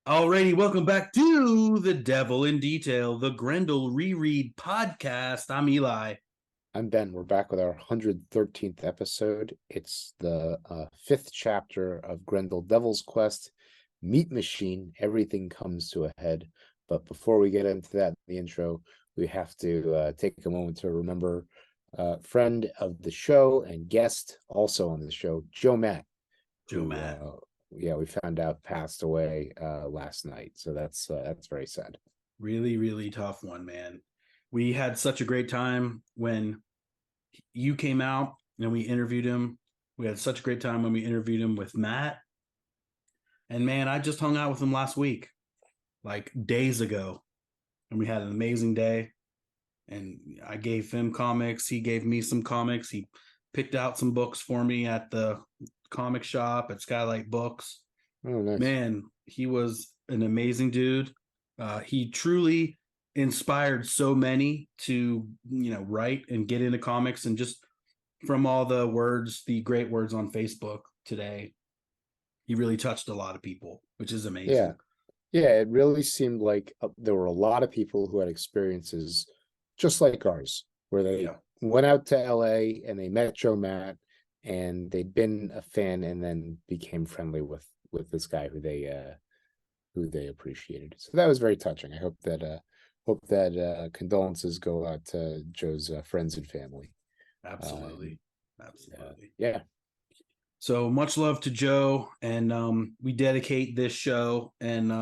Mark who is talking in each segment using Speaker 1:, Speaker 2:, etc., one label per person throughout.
Speaker 1: Alrighty, welcome back to The Devil in Detail, the Grendel Reread podcast. I'm Eli.
Speaker 2: I'm Ben. We're back with our 113th episode. It's the fifth chapter of Grendel Devil's Quest, Meat Machine. Everything comes to a head. But before we get into that, the intro, we have to take a moment to remember friend of the show and guest also on the show, Joe Matt. We found out passed away last night. So that's very sad.
Speaker 1: Really, really tough one, man. We had such a great time when you came out and we interviewed him. We had such a great time when we interviewed him with Matt. And man, I just hung out with him last week, like days ago. And we had an amazing day. And I gave him comics. He gave me some comics. He picked out some books for me at the comic shop at Skylight Books.
Speaker 2: Oh, nice.
Speaker 1: Man, he was an amazing dude. He truly inspired so many to, write and get into comics, and just from all the great words on Facebook today, he really touched a lot of people, which is amazing.
Speaker 2: Yeah, it really seemed like there were a lot of people who had experiences just like ours, where they went out to LA and they met Joe Matt and they'd been a fan and then became friendly with this guy who they appreciated. So that was very touching. I hope that condolences go out to Joe's friends and family.
Speaker 1: Absolutely.
Speaker 2: Yeah.
Speaker 1: So much love to Joe, and we dedicate this show and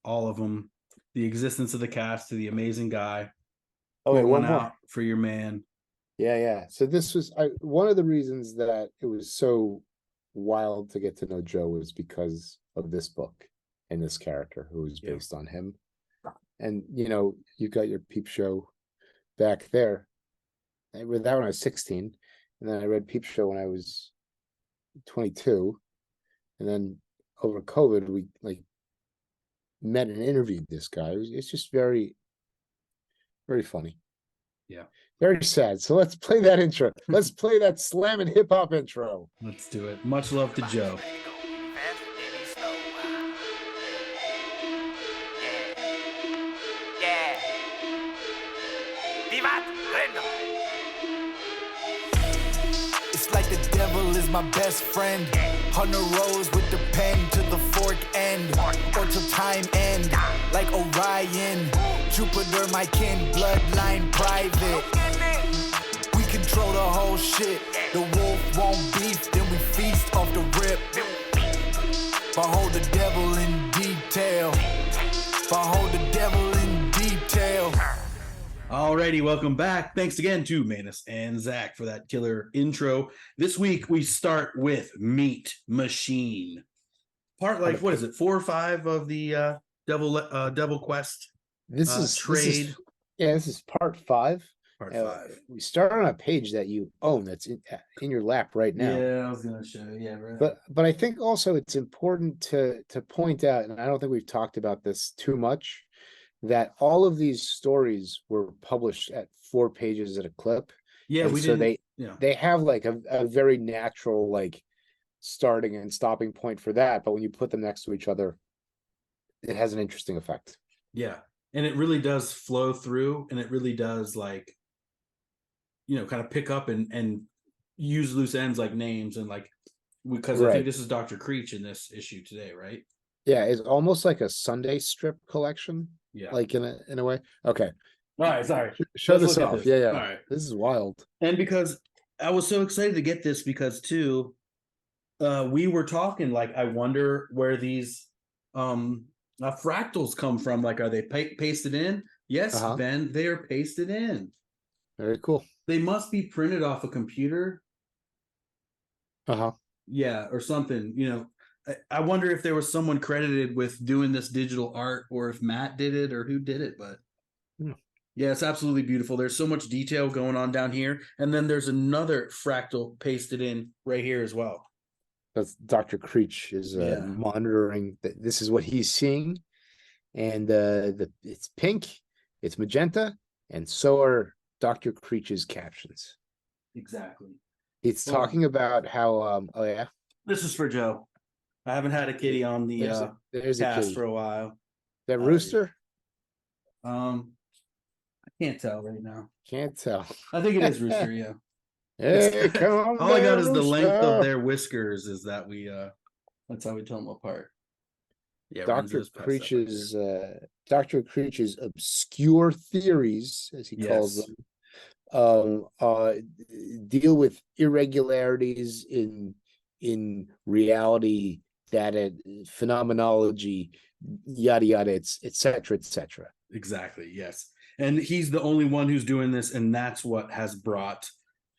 Speaker 1: all of them, the existence of the cast, to the amazing guy.
Speaker 2: Okay,
Speaker 1: one out for your man.
Speaker 2: Yeah. So this was one of the reasons that it was so wild to get to know Joe was because of this book and this character who was based on him. And you got your Peep Show back there. I read that when I was 16, and then I read Peep Show when I was 22, and then over COVID we met and interviewed this guy. It's just very, very funny.
Speaker 1: Yeah.
Speaker 2: Very sad. So let's play that intro. Let's play that slam and hip hop intro.
Speaker 1: Let's do it. Much love to Joe.
Speaker 3: It's like the devil is my best friend. On the rose with the pen to the fork end, or till time end. Like Orion, Jupiter, my kin, bloodline private. We control the whole shit. The wolf won't beef, then we feast off the rip. Behold the devil in detail. Behold the devil in detail.
Speaker 1: Alrighty, welcome back. Thanks again to Manus and Zach for that killer intro. This week we start with Meat Machine. Part what is it, 4 or 5 of the Devil Quest trade?
Speaker 2: This is part 5.
Speaker 1: Part 5.
Speaker 2: We start on a page that you own that's in your lap right now.
Speaker 1: Yeah, I was gonna show you. Yeah, right.
Speaker 2: But I think also it's important to point out, and I don't think we've talked about this too much, that all of these stories were published at 4 pages at a clip.
Speaker 1: Yeah,
Speaker 2: they have a very natural starting and stopping point for that, but when you put them next to each other, it has an interesting effect.
Speaker 1: Yeah, and it really does flow through, and it really does kind of pick up and use loose ends like names and because I think this is Dr. Creach in this issue today, right?
Speaker 2: Yeah, it's almost like a Sunday strip collection.
Speaker 1: Yeah,
Speaker 2: in a way. Okay.
Speaker 1: All right. Sorry.
Speaker 2: Show this off. Yeah.
Speaker 1: All right.
Speaker 2: This is wild.
Speaker 1: And because I was so excited to get this, because too, we were talking I wonder where these fractals come from. Are they pasted in? Yes, Ben, they are pasted in.
Speaker 2: Very cool.
Speaker 1: They must be printed off a computer. Yeah, or something. I wonder if there was someone credited with doing this digital art, or if Matt did it, or who did it. But yeah, it's absolutely beautiful. There's so much detail going on down here, and then there's another fractal pasted in right here as well.
Speaker 2: That's Dr. Creach is monitoring. This is what he's seeing, and it's pink, it's magenta, and so are Dr. Creach's captions.
Speaker 1: Exactly.
Speaker 2: It's talking about how.
Speaker 1: This is for Joe. I haven't had a kitty on the
Speaker 2: There's a
Speaker 1: cast
Speaker 2: kitty.
Speaker 1: for a while.
Speaker 2: That rooster?
Speaker 1: I can't tell right now.
Speaker 2: Can't tell.
Speaker 1: I think it is rooster. Yeah.
Speaker 2: Hey, come on,
Speaker 1: All I got is the length of
Speaker 2: rooster.
Speaker 1: their whiskers. Is that we? That's how we tell them apart. Yeah,
Speaker 2: Dr.
Speaker 1: Renzo's passed
Speaker 2: Dr. Creach's obscure theories, as he calls
Speaker 1: Yes.
Speaker 2: them, deal with irregularities in reality, data, phenomenology, yada yada, etc., etc.
Speaker 1: Exactly. Yes. And he's the only one who's doing this, and that's what has brought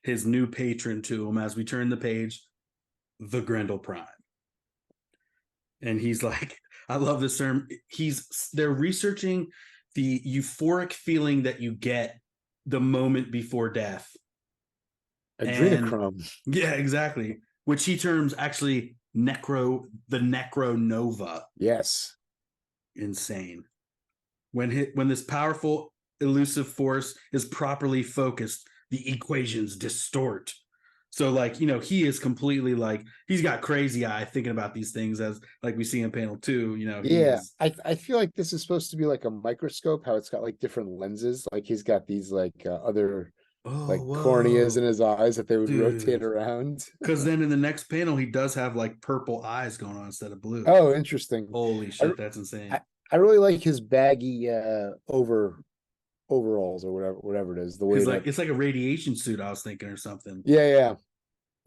Speaker 1: his new patron to him as we turn the page, the Grendel Prime. And he's like, I love this term. They're researching the euphoric feeling that you get the moment before death.
Speaker 2: Adrenochrome.
Speaker 1: Yeah, exactly. Which he terms actually the necronova.
Speaker 2: Yes.
Speaker 1: Insane. When this powerful elusive force is properly focused, the equations distort. So, like, he is completely like, he's got crazy eye thinking about these things, as like we see in panel 2.
Speaker 2: Yeah, I feel like this is supposed to be like a microscope, how it's got like different lenses. Like he's got these like other corneas in his eyes that they would rotate around.
Speaker 1: Because then in the next panel, he does have like purple eyes going on instead of blue.
Speaker 2: Oh, interesting.
Speaker 1: Holy shit, that's insane.
Speaker 2: I really like his baggy overalls or whatever it is. The way
Speaker 1: it's like a radiation suit, I was thinking, or something.
Speaker 2: Yeah.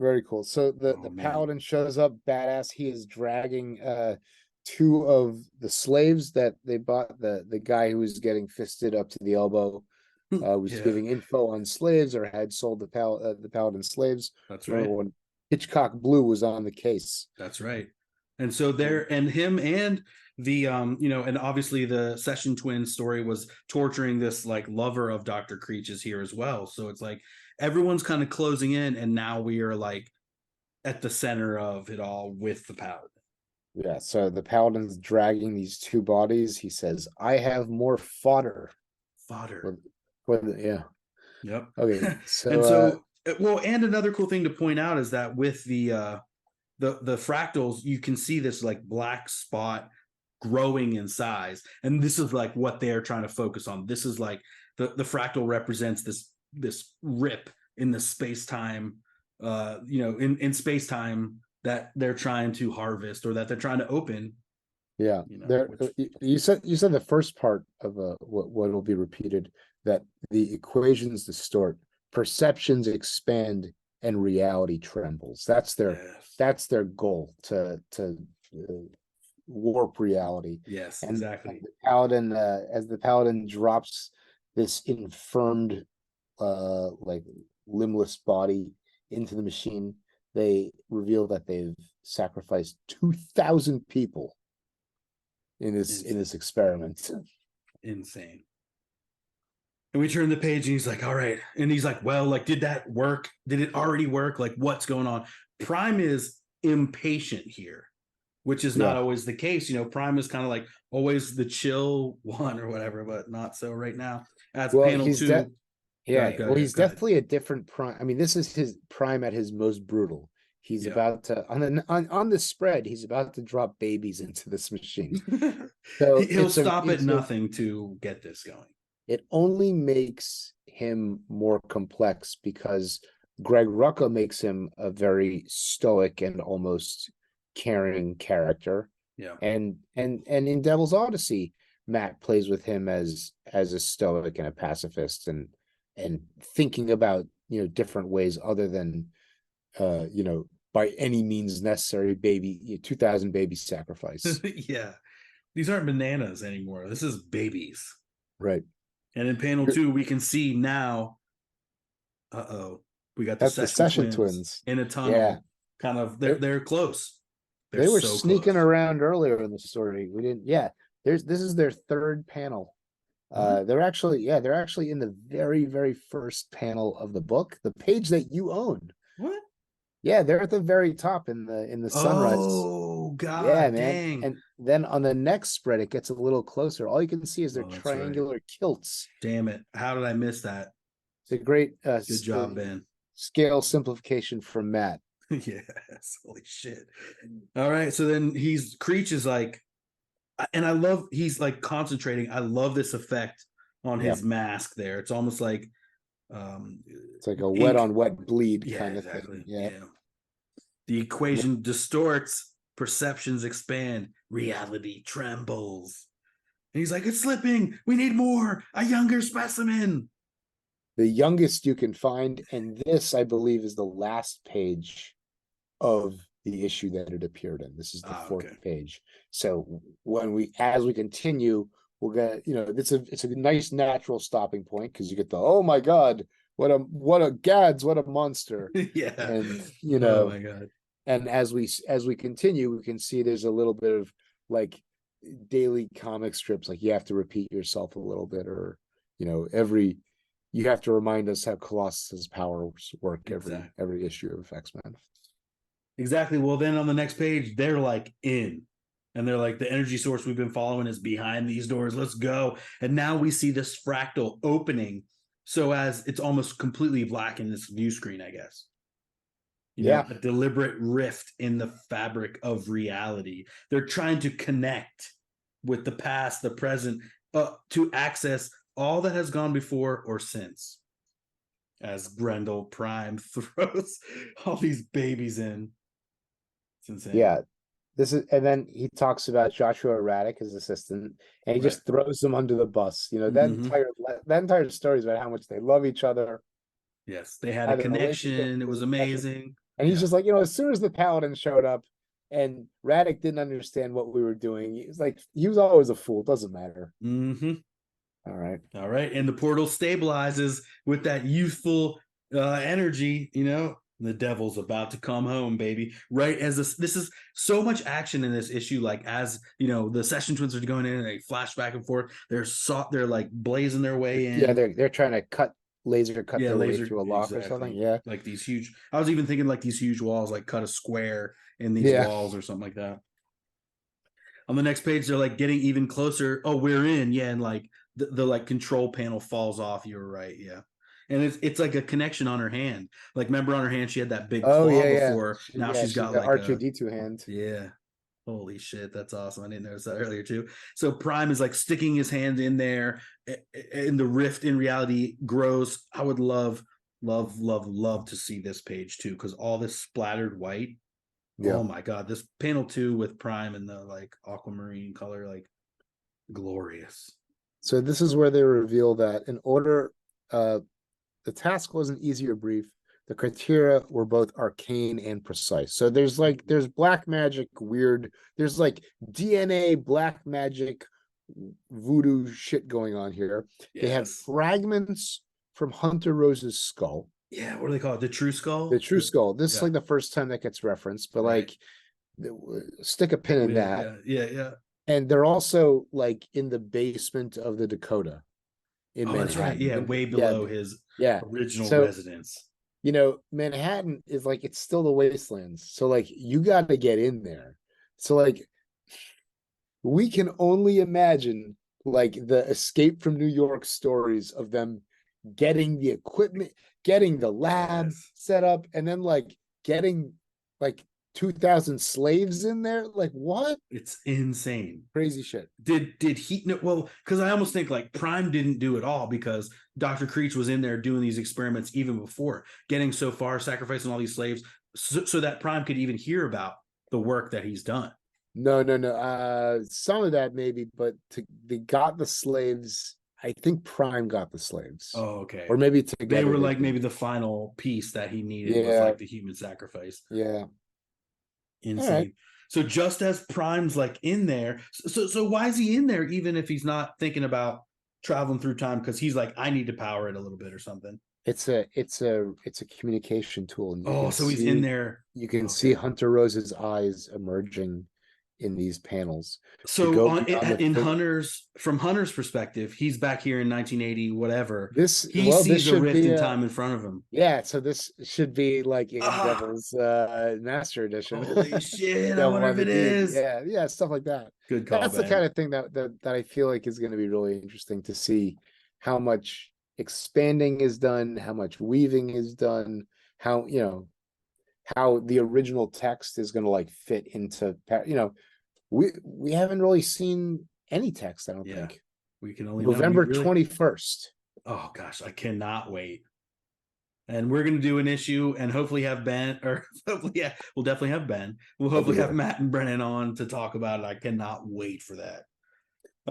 Speaker 2: Very cool. So the paladin shows up badass. He is dragging two of the slaves that they bought. The guy who was getting fisted up to the elbow was giving info on slaves, or had sold the paladin slaves.
Speaker 1: That's right.
Speaker 2: When Hitchcock Blue was on the case.
Speaker 1: That's right. And so him and the and obviously the Session Twin story was torturing this like lover of Dr. Creach's here as well. So it's like everyone's kind of closing in, and now we are like at the center of it all with the paladin.
Speaker 2: Yeah, so the paladin's dragging these two bodies. He says, "I have more fodder." Yeah.
Speaker 1: Yep.
Speaker 2: Okay. So
Speaker 1: and another cool thing to point out is that with the fractals, you can see this like black spot growing in size, and this is like what they're trying to focus on. This is like the fractal represents this rip in the space-time in space-time that they're trying to harvest, or that they're trying to open.
Speaker 2: Yeah, you said the first part of what will be repeated, that the equations distort, perceptions expand, and reality trembles. That's their goal, to warp reality.
Speaker 1: Yes,
Speaker 2: and
Speaker 1: exactly.
Speaker 2: The paladin, as the paladin drops this infirmed, like limbless body into the machine, they reveal that they've sacrificed 2,000 people in this experiment.
Speaker 1: Insane. And we turn the page, and he's like, all right. And he's like, well, like, did that work? Did it already work? Like, what's going on? Prime is impatient here, which is not always the case. Prime is kind of like always the chill one or whatever, but not so right now. As panel 2.
Speaker 2: He's definitely a different Prime. I mean, this is his Prime at his most brutal. He's about to on the spread. He's about to drop babies into this machine. So
Speaker 1: he'll stop at nothing to get this going.
Speaker 2: It only makes him more complex because Greg Rucka makes him a very stoic and almost caring character.
Speaker 1: Yeah,
Speaker 2: and in Devil's Odyssey, Matt plays with him as a stoic and a pacifist, and thinking about different ways other than by any means necessary 2,000 baby sacrifice.
Speaker 1: Yeah, these aren't bananas anymore. This is babies,
Speaker 2: right?
Speaker 1: And in panel 2, we can see now. We got the Session twins in a tunnel. Yeah, kind of. They're close.
Speaker 2: They were so sneaking around earlier in the story. We didn't. Yeah, this is their third panel. They're actually in the very, very first panel of the book, the page that you own.
Speaker 1: What?
Speaker 2: Yeah, they're at the very top in the sunrise.
Speaker 1: Oh God!
Speaker 2: Yeah, man.
Speaker 1: Dang.
Speaker 2: And then on the next spread, it gets a little closer. All you can see is their triangular kilts.
Speaker 1: Damn it! How did I miss that?
Speaker 2: It's a great
Speaker 1: good job, Ben.
Speaker 2: Scale simplification from Matt.
Speaker 1: Yes, holy shit. All right, so then Creach is like, and I love, he's like concentrating. I love this effect on
Speaker 2: Yeah.
Speaker 1: his mask there. It's almost like
Speaker 2: It's like a wet
Speaker 1: ink.
Speaker 2: on wet bleed
Speaker 1: Yeah,
Speaker 2: kind of
Speaker 1: exactly.
Speaker 2: thing. Yeah.
Speaker 1: The equation distorts, perceptions expand, reality trembles. And he's like, it's slipping. We need more. A younger specimen.
Speaker 2: The youngest you can find, and this, I believe, is the last page of the issue that it appeared in. This is the fourth page. So as we continue, we'll get, it's a nice natural stopping point, because you get the, oh my god, what a gads, what a monster.
Speaker 1: Yeah.
Speaker 2: And
Speaker 1: oh my god.
Speaker 2: And as we continue, we can see there's a little bit of like daily comic strips, like you have to repeat yourself a little bit, or you have to remind us how Colossus's powers work every issue of X-Men.
Speaker 1: Exactly. Well, then on the next page, they're like in, and they're like, the energy source we've been following is behind these doors. Let's go. And now we see this fractal opening, so as it's almost completely black in this view screen, I guess. A deliberate rift in the fabric of reality. They're trying to connect with the past, the present, to access all that has gone before or since. As Grendel Prime throws all these babies in. It's insane.
Speaker 2: Yeah. And then he talks about Joshua Raddick, his assistant, and he just throws them under the bus. That entire story is about how much they love each other.
Speaker 1: Yes, they had a connection. It was amazing.
Speaker 2: And he's just like, as soon as the Paladin showed up and Raddick didn't understand what we were doing, he was always a fool. It doesn't matter.
Speaker 1: Mm-hmm.
Speaker 2: All right.
Speaker 1: And the portal stabilizes with that youthful energy, the devil's about to come home, baby. Right as this is so much action in this issue. Like, as the Session Twins are going in and they flash back and forth. They're like blazing their way in.
Speaker 2: Yeah, they're trying to laser cut their way through a lock or something. Yeah.
Speaker 1: Like these huge, I was even thinking like these huge walls, like cut a square in these walls or something like that. On the next page, they're like getting even closer. Oh, we're in. Yeah. And like the like control panel falls off. You were right. Yeah. And it's like a connection on her hand. Like, remember on her hand, she had that big claw before. Now she's got like
Speaker 2: R2D2 hand.
Speaker 1: Yeah. Holy shit, that's awesome. I didn't notice that earlier too. So Prime is like sticking his hand in there, and the rift in reality grows. I would love to see this page too, because all this splattered white. Yeah. Oh my god, this panel 2 with Prime and the like aquamarine color, like glorious.
Speaker 2: So this is where they reveal that in order, the task wasn't easy or brief. The criteria were both arcane and precise. So there's black magic, there's like DNA black magic voodoo shit going on here. Yes. They have fragments from Hunter Rose's skull.
Speaker 1: Yeah, what do they call it? The true skull?
Speaker 2: The true skull. This is like the first time that gets referenced, but like stick a pin in that.
Speaker 1: Yeah.
Speaker 2: And they're also like in the basement of the Dakota in Manhattan.
Speaker 1: That's right. Yeah, way below his original residence.
Speaker 2: Manhattan is like, it's still the wastelands. So like, you got to get in there. So like, we can only imagine like the Escape from New York stories of them getting the equipment, getting the lab set up, and then like getting like 2,000 slaves in there. Like, what?
Speaker 1: It's insane.
Speaker 2: Crazy shit.
Speaker 1: Did he know? Well, because I almost think like Prime didn't do it all, because Dr. Creach was in there doing these experiments even before, getting so far, sacrificing all these slaves so that Prime could even hear about the work that he's done.
Speaker 2: No. Some of that maybe, but they got the slaves. I think Prime got the slaves.
Speaker 1: Oh, okay.
Speaker 2: Or maybe together.
Speaker 1: They were like maybe the final piece that he needed was like the human sacrifice.
Speaker 2: Yeah.
Speaker 1: Insane. Right. So just as Prime's like in there, so why is he in there even if he's not thinking about traveling through time? Because he's like, I need to power it a little bit or something.
Speaker 2: It's a communication tool.
Speaker 1: And so he's in there.
Speaker 2: You can see Hunter Rose's eyes emerging in these panels.
Speaker 1: So from Hunter's perspective, he's back here in 1980, whatever. He sees a rift in time in front of him.
Speaker 2: Yeah, so this should be like in Devil's Master Edition.
Speaker 1: Holy shit! I wonder if it is.
Speaker 2: Yeah, stuff like that.
Speaker 1: Good call.
Speaker 2: That's the kind of thing that I feel like is going to be really interesting to see how much expanding is done, how much weaving is done, how how the original text is going to like fit into, you know, we haven't really seen any text, I don't think.
Speaker 1: We can only
Speaker 2: November 21st.
Speaker 1: Oh gosh, I cannot wait. And we're gonna do an issue and hopefully have Ben, or hopefully, we'll definitely have Ben. We'll hopefully have Matt and Brennan on to talk about it. I cannot wait for that.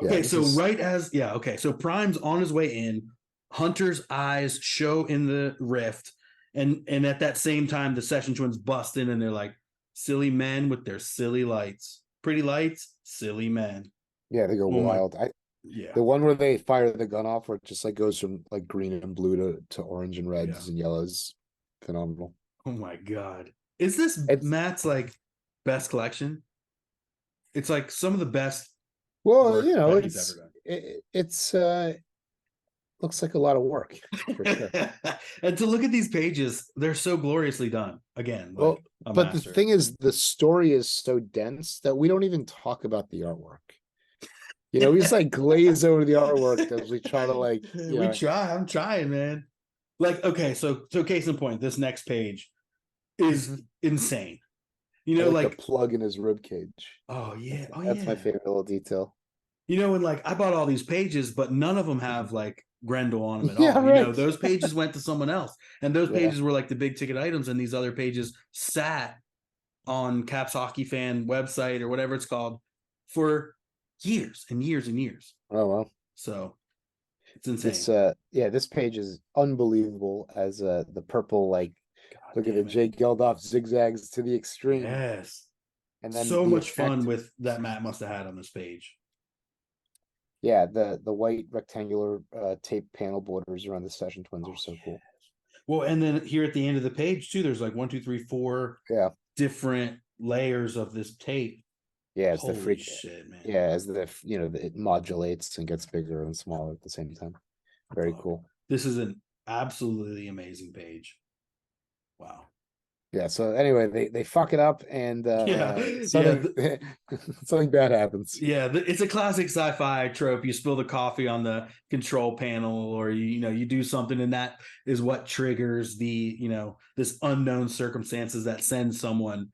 Speaker 1: Okay, so so Prime's on his way in. Hunter's eyes show in the rift, and at that same time, the Session Twins bust in, and they're like, "Silly men with their silly lights, pretty lights, silly men."
Speaker 2: Yeah, they go wild. The one where they fire the gun off, where it just like goes from like green and blue to orange and reds and yellows, phenomenal.
Speaker 1: Oh my god, is this Matt's like best collection? It's like some of the best.
Speaker 2: Well, you know, it's looks like a lot of work for sure.
Speaker 1: And to look at these pages, they're so gloriously done. Again,
Speaker 2: well, but the thing is, the story is so dense that we don't even talk about the artwork. You know, we just like glaze over the artwork as we try to like.
Speaker 1: I'm trying, man. Like, okay, so case in point, this next page is insane. You know, like
Speaker 2: the plug in his rib cage.
Speaker 1: Oh yeah,
Speaker 2: that's my favorite little detail.
Speaker 1: You know, and like I bought all these pages, but none of them have like Grendel on them at all. Right. You know, those pages went to someone else, and those pages were like the big ticket items, and these other pages sat on Caps Hockey Fan website or whatever it's called for years and years and years.
Speaker 2: Oh well,
Speaker 1: so it's insane.
Speaker 2: This page is unbelievable as the purple like. Look at the Jake Geldof zigzags to the extreme.
Speaker 1: Yes,
Speaker 2: and then
Speaker 1: so much fun with that Matt must have had on this page.
Speaker 2: Yeah, the white rectangular tape panel borders around the Session Twins are so cool.
Speaker 1: Well, and then here at the end of the page too, there's like 1, 2, 3, 4 different layers of this tape.
Speaker 2: Yeah, it's
Speaker 1: Holy
Speaker 2: the freak
Speaker 1: shit, man.
Speaker 2: Yeah, as it modulates and gets bigger and smaller at the same time. Very cool.
Speaker 1: This is an absolutely amazing page. Wow.
Speaker 2: Yeah, so anyway, they fuck it up and something bad happens.
Speaker 1: Yeah, it's a classic sci-fi trope. You spill the coffee on the control panel, or you do something, and that is what triggers this unknown circumstances that sends someone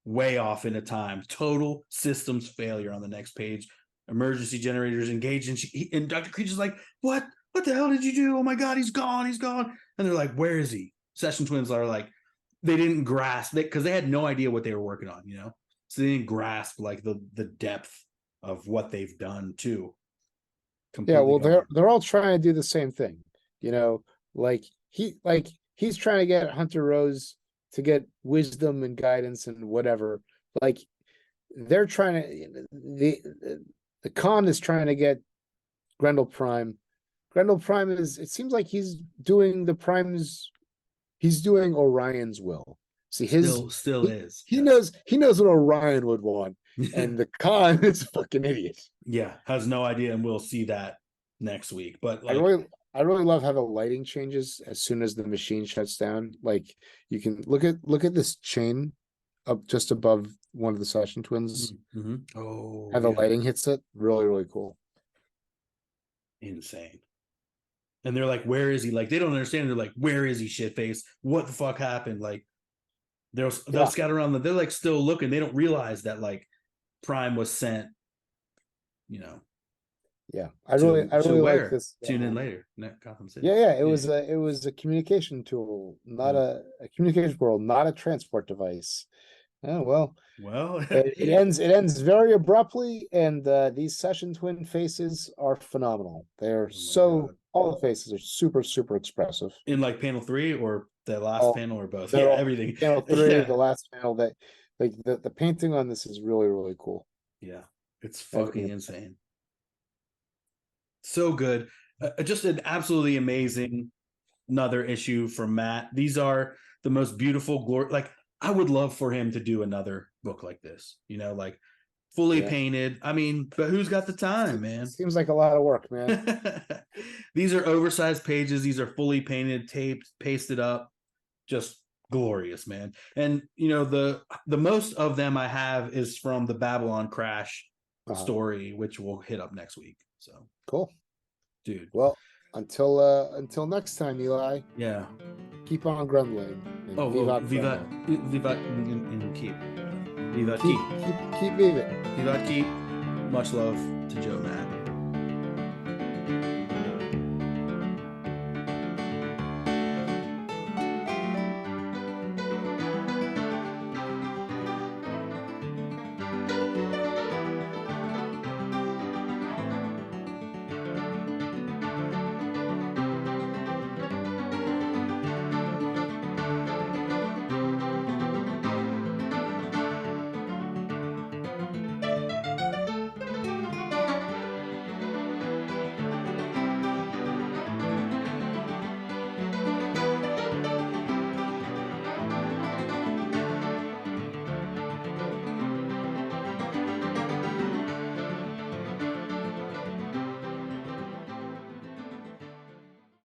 Speaker 1: way off into time. Total systems failure on the next page. Emergency generators engaged, and Dr. Creach is like, "What the hell did you do? Oh my god, he's gone. And they're like, "Where is he?" Session Twins are like, they didn't grasp it because they had no idea what they were working on, so they didn't grasp like the depth of what they've done too.
Speaker 2: Yeah, well, they're all trying to do the same thing, like he's trying to get Hunter Rose to get wisdom and guidance and whatever. Like they're trying to the Khan is trying to get Grendel Prime. Grendel Prime it seems like he's doing the Prime's. He's doing Orion's will. See,
Speaker 1: still is.
Speaker 2: He knows what Orion would want, and the Khan is a fucking idiot.
Speaker 1: Yeah, has no idea, and we'll see that next week. But like,
Speaker 2: I really love how the lighting changes as soon as the machine shuts down. Like you can look at this chain up just above one of the Session Twins.
Speaker 1: Mm-hmm. Oh,
Speaker 2: how the lighting hits it, really, really cool.
Speaker 1: Insane. And they're like, "Where is he?" Like they don't understand. They're like, "Where is he? Shitface! What the fuck happened?" Like they'll scatter around. They're like still looking. They don't realize that like Prime was sent.
Speaker 2: Yeah, I really like this.
Speaker 1: Tune in later. Gotham City.
Speaker 2: Yeah. It was a communication tool, not a communication portal, not a transport device. Oh well. It ends very abruptly, and these Session Twin faces are phenomenal. They're all the faces are super, super expressive.
Speaker 1: In like panel 3 or the last panel or both? Yeah, everything.
Speaker 2: Panel 3, the last panel. That like the painting on this is really, really cool.
Speaker 1: Yeah, it's fucking insane. So good. Just an absolutely amazing another issue from Matt. These are the most beautiful glory. Like I would love for him to do another book like this, like fully painted. I mean, but who's got the time, man?
Speaker 2: Seems like a lot of work, man.
Speaker 1: These are oversized pages. These are fully painted, taped, pasted up. Just glorious, man. And the most of them I have is from the Babylon Crash story, which we'll hit up next week. So
Speaker 2: cool,
Speaker 1: dude.
Speaker 2: Well, until next time, Eli.
Speaker 1: Yeah.
Speaker 2: keep on grumbling. And
Speaker 1: Oh, well,
Speaker 2: Vivat
Speaker 1: Vivat,
Speaker 2: Grendel.
Speaker 1: Vivat, and keep. Vivat
Speaker 2: Keep,
Speaker 1: keep.
Speaker 2: keep moving.
Speaker 1: Vivat keep. Much love to Joe Matt.